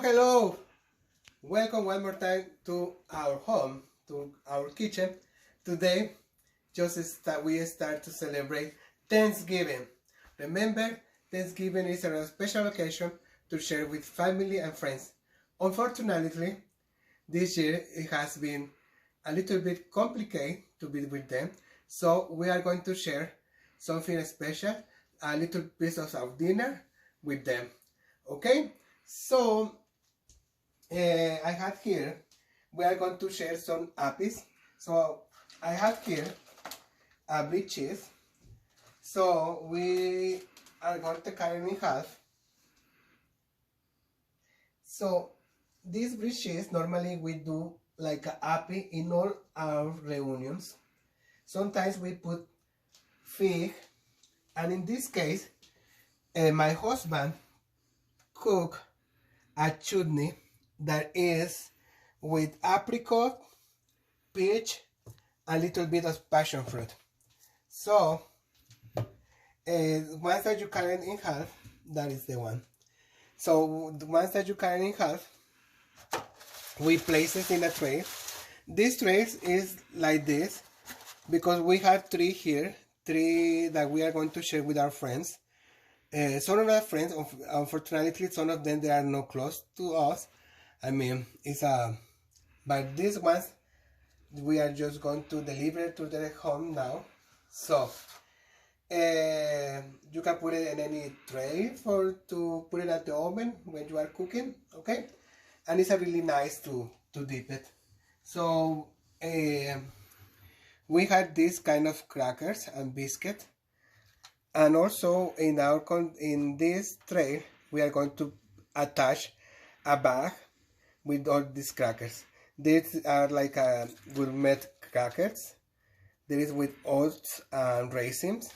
Hello! Welcome one more time to our home, to our kitchen. Today, we start to celebrate Thanksgiving. Remember, Thanksgiving is a special occasion to share with family and friends. Unfortunately, this year it has been a little bit complicated to be with them, so we are going to share something special, a little piece of our dinner with them. Okay? So, I have here, we are going to share some appies. So, I have here a brie cheese. So, we are going to cut it in half. So, this brie cheese, normally we do like a appy in all our reunions. Sometimes we put fig, and in this case, my husband cooked a chutney that is with apricot, peach, a little bit of passion fruit. So once that you cut it in half, that is the one. So once that you cut it in half, we place it in a tray. This tray is like this because we have three here, three that we are going to share with our friends. Some of our friends, unfortunately, some of them, they are not close to us. I mean, but these ones, we are just going to deliver to their home now. So, you can put it in any tray to put it at the oven when you are cooking, okay? And it's a really nice to dip it. So, we had this kind of crackers and biscuit. And also in this tray, we are going to attach a bag with all these crackers. These are like gourmet crackers. There is with oats and raisins.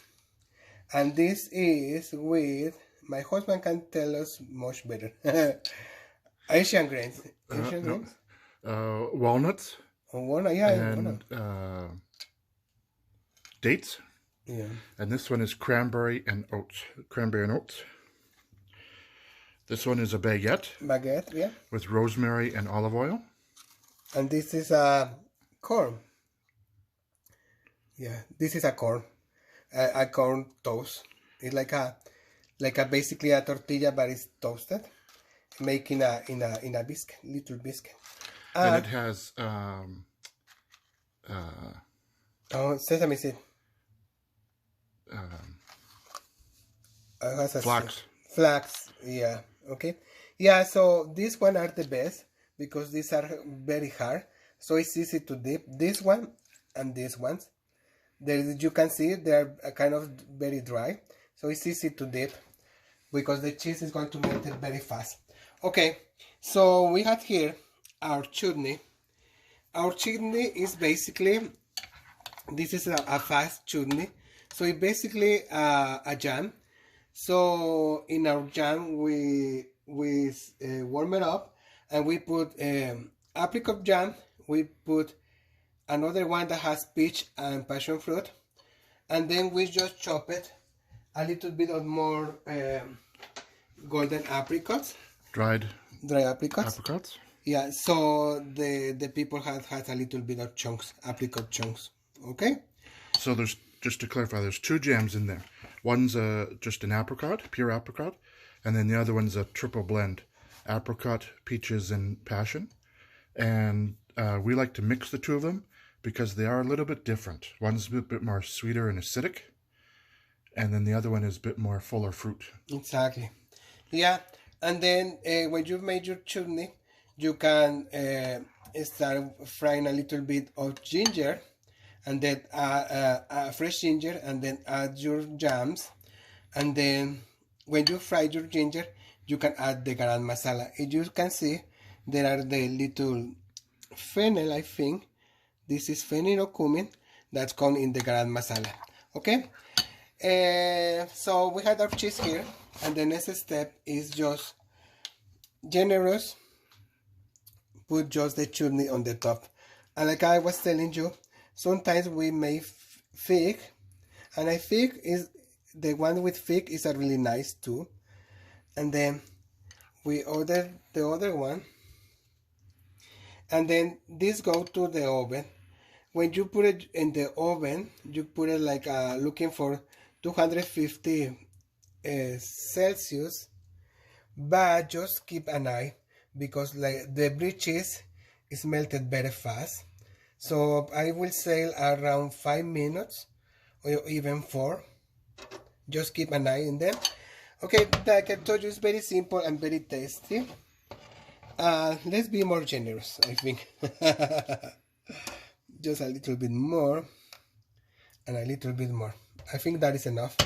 And this is with, my husband can tell us much better. Asian grains. Asian grains? Walnuts. Oh, walnut, yeah. And dates. Yeah. And this one is cranberry and oats. Cranberry and oats. This one is a baguette. Baguette, yeah. With rosemary and olive oil. And this is a corn. Yeah, this is a corn. A corn toast. It's like a basically a tortilla, but it's toasted, making in a biscuit, little biscuit. And it has sesame seed. Flax, yeah, okay. Yeah, so these one are the best because these are very hard. So it's easy to dip. This one and these ones. You can see they are kind of very dry. So it's easy to dip because the cheese is going to melt it very fast. Okay, so we have here our chutney. Our chutney is basically, this is a fast chutney. So it's basically a jam. So in our jam we warm it up and we put apricot jam. We put another one that has peach and passion fruit, and then we just chop it a little bit of more golden apricots. Dry apricots. Yeah. So the people had a little bit of chunks, apricot chunks. Okay. So there's, just to clarify, there's two jams in there. One's just an apricot, pure apricot, and then the other one's a triple blend, apricot, peaches, and passion. And we like to mix the two of them because they are a little bit different. One's a bit more sweeter and acidic, and then the other one is a bit more fuller fruit. Exactly. Yeah, and then when you've made your chutney, you can start frying a little bit of ginger, and then fresh ginger, and then add your jams, and then when you fry your ginger, you can add the garam masala. As you can see, there are the little fennel, I think. This is fennel or cumin that's come in the garam masala. Okay, so we had our cheese here, and the next step is just generous. Put just the chutney on the top, and like I was telling you, sometimes we make fig, and I think is the one with fig is a really nice too. And then we order the other one, and then this go to the oven. When you put it in the oven, you put it like looking for 250 Celsius, but just keep an eye because like the brie cheese is melted very fast. So I will say around 5 minutes or even 4. Just keep an eye in them. Okay, like I told you, it's very simple and very tasty. Let's be more generous, I think. Just a little bit more and a little bit more. I think that is enough.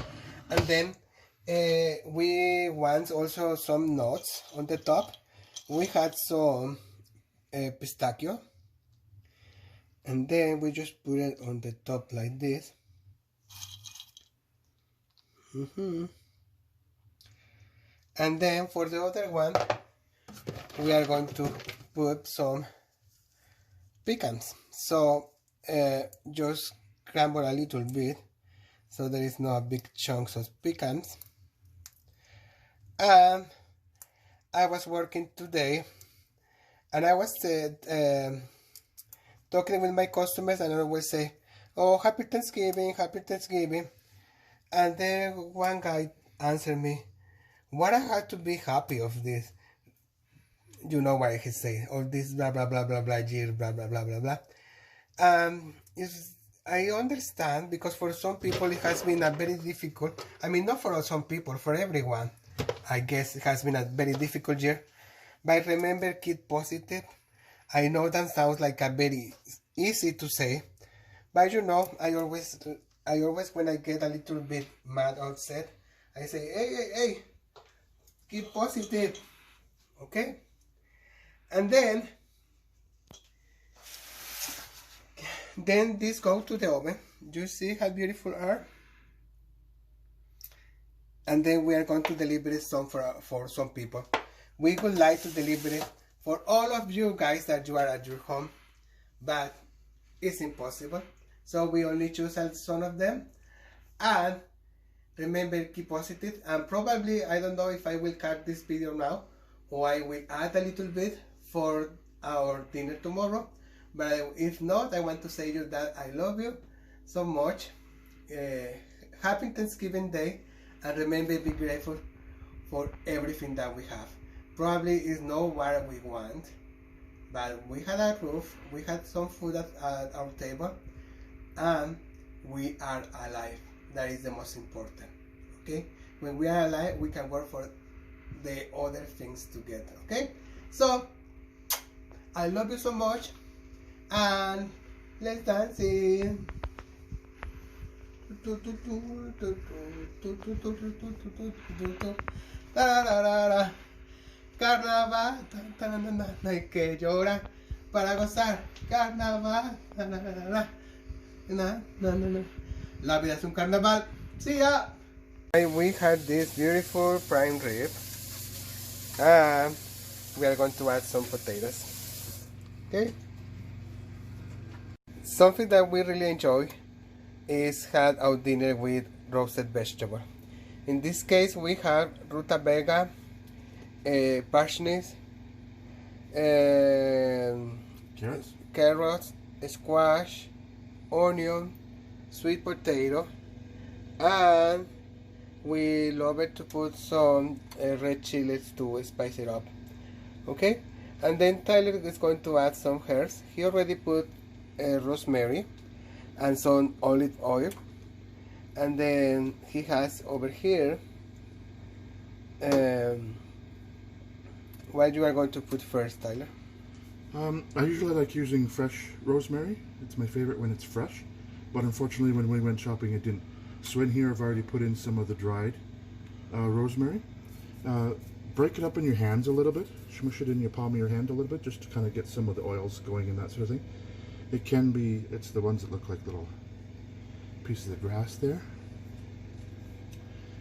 And then we want also some nuts on the top. We had some pistachio, and then we just put it on the top like this. And then for the other one, we are going to put some pecans. So just crumble a little bit so there is no big chunks of pecans. And I was working today, and I was talking with my customers, and I always say, "Oh, happy Thanksgiving, happy Thanksgiving." And then one guy answered me, "What I have to be happy of this?" You know what he say? All this blah blah blah blah blah year blah blah blah blah blah. I understand, because for some people it has been a very difficult. I mean, not for some people, for everyone. I guess it has been a very difficult year. But remember, keep positive. I know that sounds like a very easy to say, but you know, I always when I get a little bit mad or upset, I say, hey, keep positive, okay? And then this go to the oven. You see how beautiful are? And then we are going to deliver it some for some people. We would like to deliver it for all of you guys that you are at your home, but it's impossible. So we only choose some of them. And remember, keep positive. And probably, I don't know if I will cut this video now, or I will add a little bit for our dinner tomorrow. But if not, I want to say you that I love you so much. Happy Thanksgiving Day. And remember, be grateful for everything that we have. Probably is not what we want, but we had a roof, we had some food at our table, and we are alive. That is the most important. Okay? When we are alive, we can work for the other things together. Okay? So, I love you so much, and let's dance in. Carnaval, no hay que llorar para gozar. Carnaval, la vida es un carnaval. See ya. We had this beautiful prime rib, and we are going to add some potatoes. Okay. Something that we really enjoy is had our dinner with roasted vegetable. In this case, we have rutabaga, parsnips, carrots, squash, onion, sweet potato, and we love it to put some red chilies to spice it up. Okay, and then Tyler is going to add some herbs. He already put rosemary and some olive oil, and then he has over here what you are going to put first, Tyler? I usually like using fresh rosemary. It's my favorite when it's fresh, but unfortunately when we went shopping it didn't. So in here I've already put in some of the dried rosemary. Break it up in your hands a little bit, smush it in your palm of your hand a little bit, just to kind of get some of the oils going and that sort of thing. It can be, it's the ones that look like little pieces of grass there.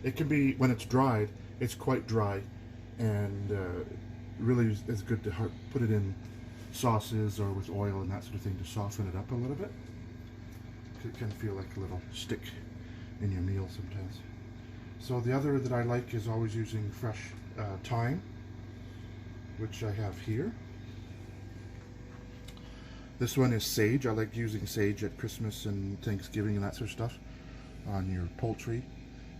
It can be, when it's dried, it's quite dry, and really is good to put it in sauces or with oil and that sort of thing to soften it up a little bit. It can feel like a little stick in your meal sometimes. So the other that I like is always using fresh thyme. which I have here. This one is sage. I like using sage at Christmas and Thanksgiving and that sort of stuff on your poultry.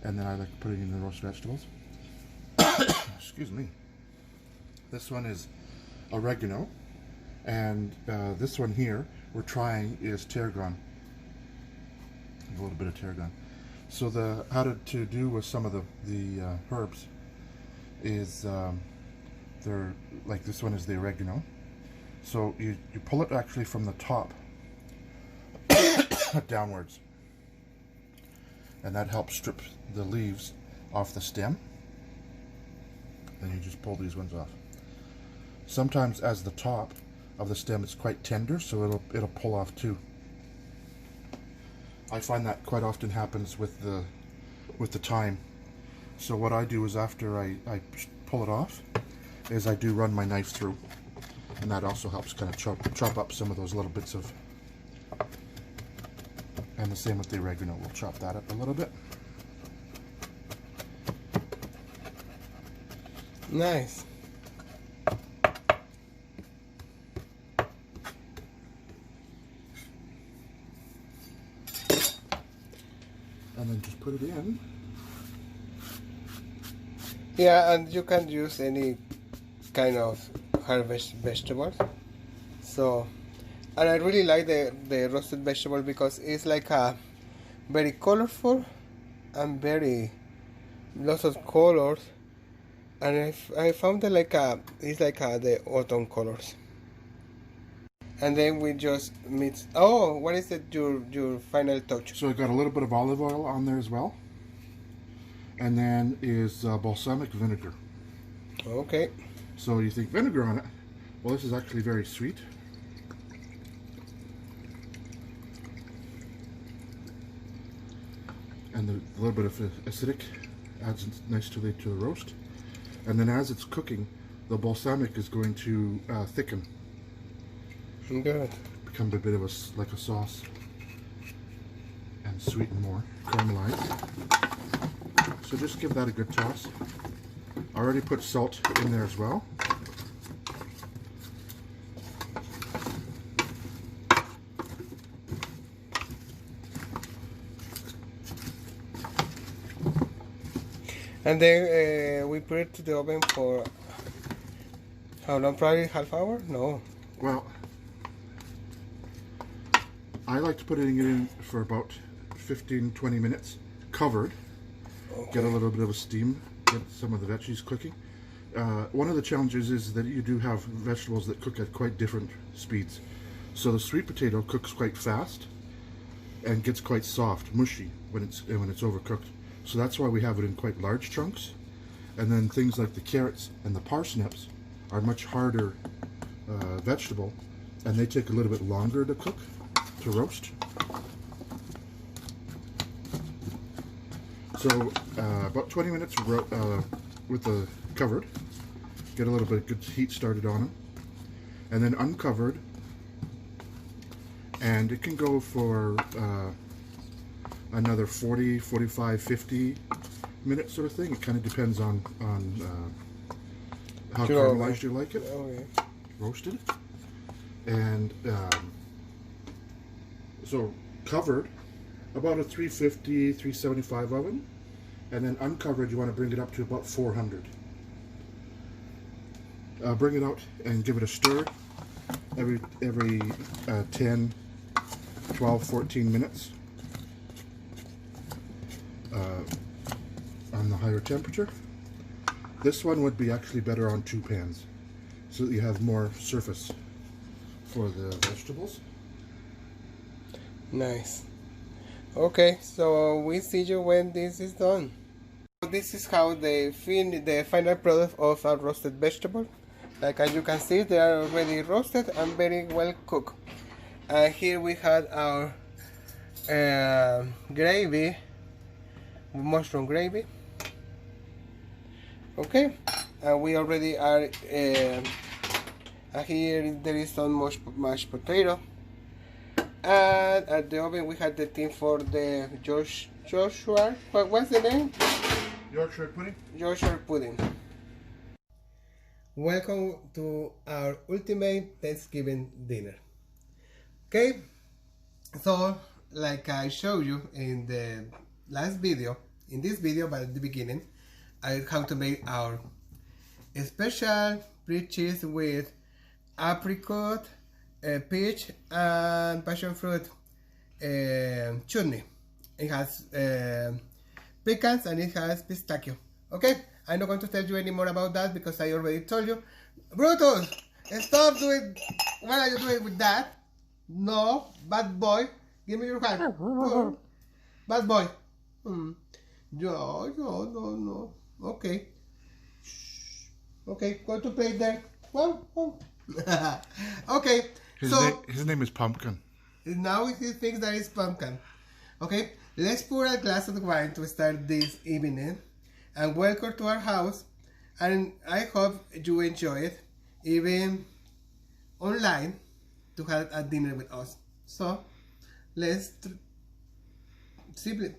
And then I like putting in the roast vegetables. Excuse me. This one is oregano. And this one here we're trying is tarragon. A little bit of tarragon. So how to do with some of the herbs is they're like this one is the oregano. So you pull it actually from the top downwards, and that helps strip the leaves off the stem. Then you just pull these ones off. Sometimes as the top of the stem is quite tender, so it'll pull off too. I find that quite often happens with the thyme. So what I do is after I pull it off, is I do run my knife through, and that also helps kind of chop up some of those little bits of. And the same with the oregano. We'll chop that up a little bit. Nice. And then just put it in. Yeah, and you can use any kind of harvest vegetables. So, and I really like the roasted vegetable because it's like a very colorful and very lots of colors. And I found it like it's like the autumn colors. And then we just mix. Oh, what is it? Your final touch? So I got a little bit of olive oil on there as well, and then is balsamic vinegar. Okay. So you think vinegar on it? Well, this is actually very sweet. And a little bit of acidic adds nicely to the roast. And then as it's cooking, the balsamic is going to thicken. Good. Become a bit of like a sauce and sweeten more, caramelize. So just give that a good toss. I already put salt in there as well. And then we put it to the oven for how long? Probably half hour? No. Well, I like to put it in for about 15-20 minutes, covered. Okay. Get a little bit of a steam, get some of the veggies cooking. One of the challenges is that you do have vegetables that cook at quite different speeds. So the sweet potato cooks quite fast and gets quite soft, mushy when it's overcooked. So that's why we have it in quite large chunks. And then things like the carrots and the parsnips are much harder vegetable, and they take a little bit longer to cook, to roast. So about 20 minutes with the covered. Get a little bit of good heat started on them. And then uncovered. And it can go for another 40, 45, 50 minutes sort of thing. It kind of depends on how caramelized you like it. Okay. Roasted. And so covered, about a 350, 375 oven. And then uncovered, you want to bring it up to about 400. Bring it out and give it a stir every 10, 12, 14 minutes on the higher temperature. This one would be actually better on 2 pans so that you have more surface for the vegetables. Nice. Okay, so we see you when this is done. This is how the final product of our roasted vegetable. Like as you can see, they are already roasted and very well cooked. Here we had our gravy, mushroom gravy. Okay, and we already are here. There is some mashed potato, and at the oven we had the thing for the Joshua. What's the name? Yorkshire pudding. Yorkshire pudding. Welcome to our ultimate Thanksgiving dinner. Okay, so like I showed you in the last video, in this video, but at the beginning, how to make our special brie cheese with apricot, peach, and passion fruit chutney. It has pecans and it has pistachio. Okay, I'm not going to tell you any more about that because I already told you. Brutus, stop doing. What are you doing with that? No, bad boy. Give me your hand. Bad boy. No. Okay. Okay, go to play there. Well. Okay, His name is Pumpkin. now he thinks that it's pumpkin. Okay, let's pour a glass of wine to start this evening. And welcome to our house. And I hope you enjoy it, even online, to have a dinner with us. So, let's see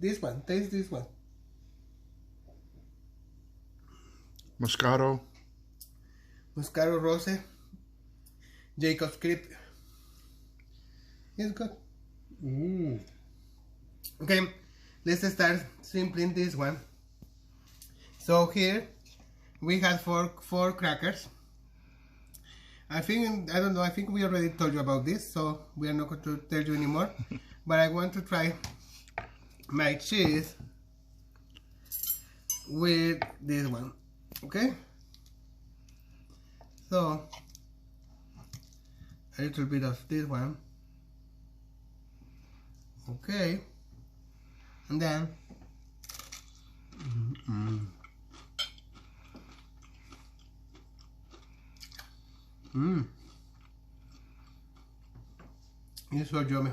this one. Taste this one. Moscato. Moscato Rose. Jacob's Creep. It's good. Okay, let's start sampling this one. So here we have four crackers. I don't know, I think we already told you about this, so we are not going to tell you anymore. But I want to try my cheese with this one. Okay? So a little bit of this one. Okay. And then it's so yummy.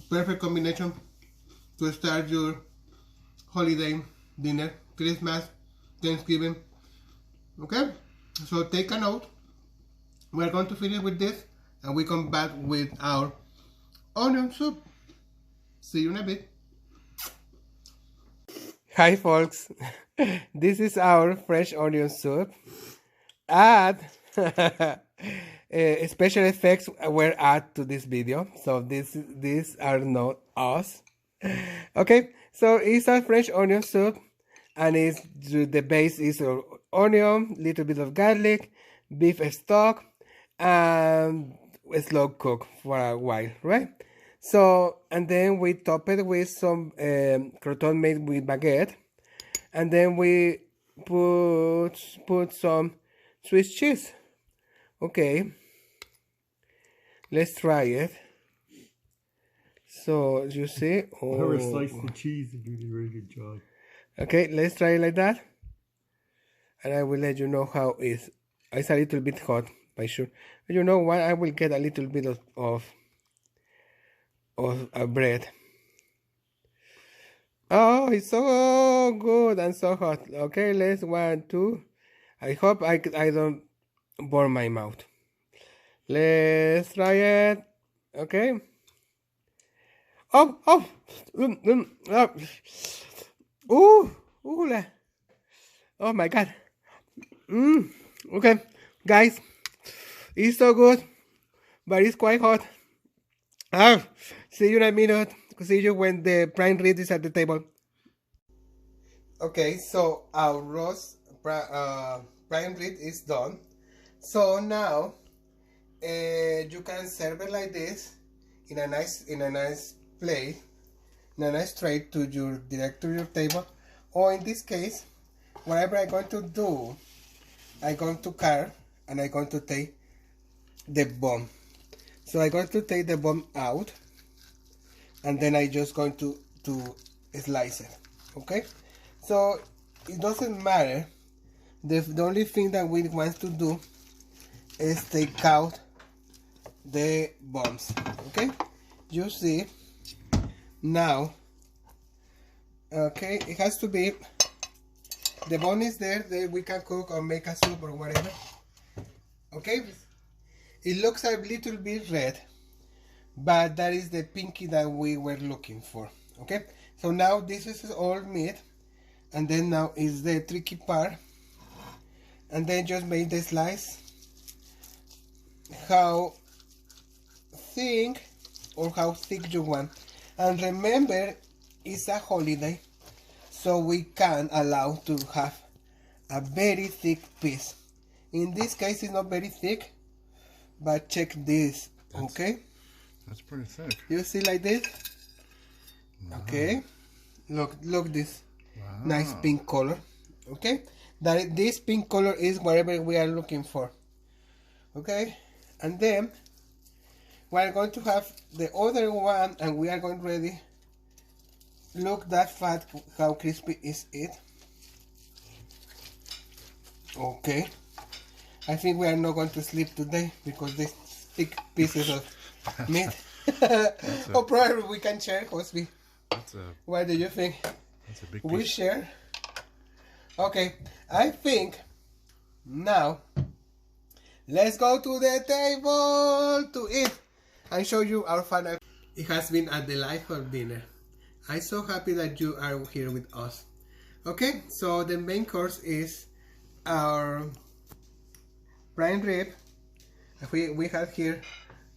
Perfect combination to start your holiday dinner, Christmas, Thanksgiving. Okay, so take a note. We're going to finish with this and we come back with our onion soup. See you in a bit. Hi folks, this is our fresh onion soup. Add special effects were added to this video, so these are not us. Okay, so it's a fresh onion soup, and the base is onion, little bit of garlic, beef stock, and slow cook for a while, right? So, and then we top it with some croton made with baguette, and then we put some Swiss cheese. Okay, let's try it. So you see, Whoever sliced the cheese did a really good job. Okay, let's try it like that, and I will let you know how it's a little bit hot, by sure. You know what? I will get a little bit of bread. Oh, it's so good and so hot. Okay, let's 1, 2. I hope I don't burn my mouth. Let's try it. Okay. Oh. Oh my God. Okay, guys, it's so good, but it's quite hot. See you in a minute. See you when the prime rib is at the table. Okay, so our roast prime rib is done. So now you can serve it like this in a nice plate, in a nice tray direct to your table, or in this case, whatever I'm going to do, I'm going to carve and I'm going to take the bone. So I'm going to take the bone out, and then I'm just going to slice it. Okay, so it doesn't matter. The only thing that we want to do is take out the bones. Okay, you see now. Okay, it has to be, the bone is there, that we can cook or make a soup or whatever. Okay, it looks a little bit red, but that is the pinky that we were looking for. Okay, so now this is all meat, and then now is the tricky part. and then just make the slice how thin or how thick you want. And remember, it's a holiday, so we can allow to have a very thick piece. In this case, it's not very thick, but check this. Okay, That's pretty thick. you see like this. Okay, look this nice pink color. Okay, that this pink color is whatever we are looking for. Okay, and then we are going to have the other one, and we are going ready. Look that fat, how crispy is it. Okay, I think we are not going to sleep today because these thick pieces of meat. Or probably we can share, Cosby. What do you think? That's a big We piece. share. Okay, I think now let's go to the table to eat and show you our final. It has been a delightful dinner. I'm so happy that you are here with us. Okay, so the main course is our prime rib. We have here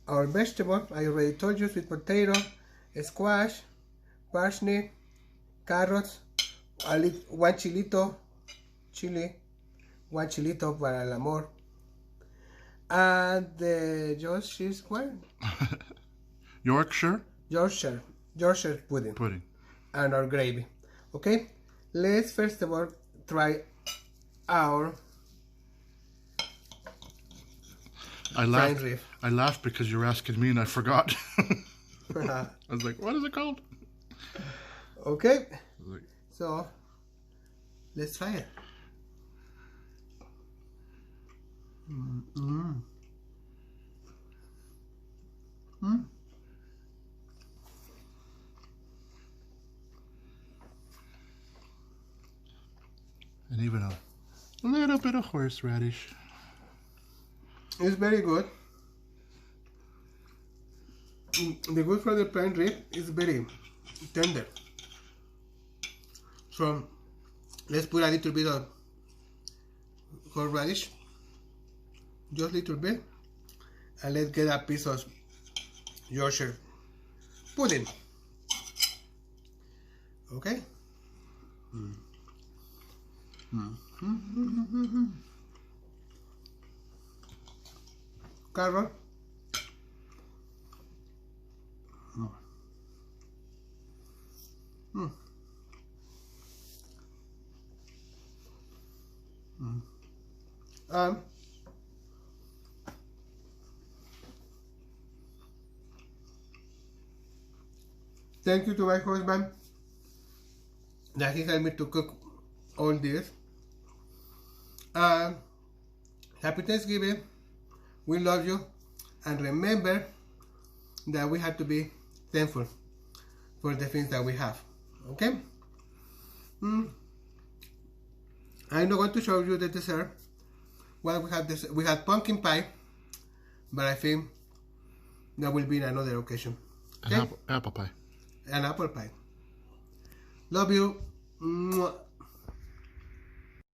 our vegetable. I already told you: sweet potato, squash, parsnip, carrots, one chilito, one chilito para el amor, and the Yorkshire pudding, and our gravy. Okay, let's first of all try our I prime rib. laughed because you were asking me and I forgot. I was like, what is it called? Okay, so let's try it. And even a little bit of horseradish. It's very good. The good for the prime rib is very tender. So let's put a little bit of horseradish, just a little bit, and let's get a piece of Yorkshire pudding. Okay. Carrot. Thank you to my husband that he helped me to cook all this. Happy Thanksgiving. We love you, and remember that we have to be thankful for the things that we have. Okay? I'm not going to show you the dessert. Well, we had pumpkin pie, but I think that will be in another occasion. Okay? Apple pie. And apple pie. Love you. Mwah.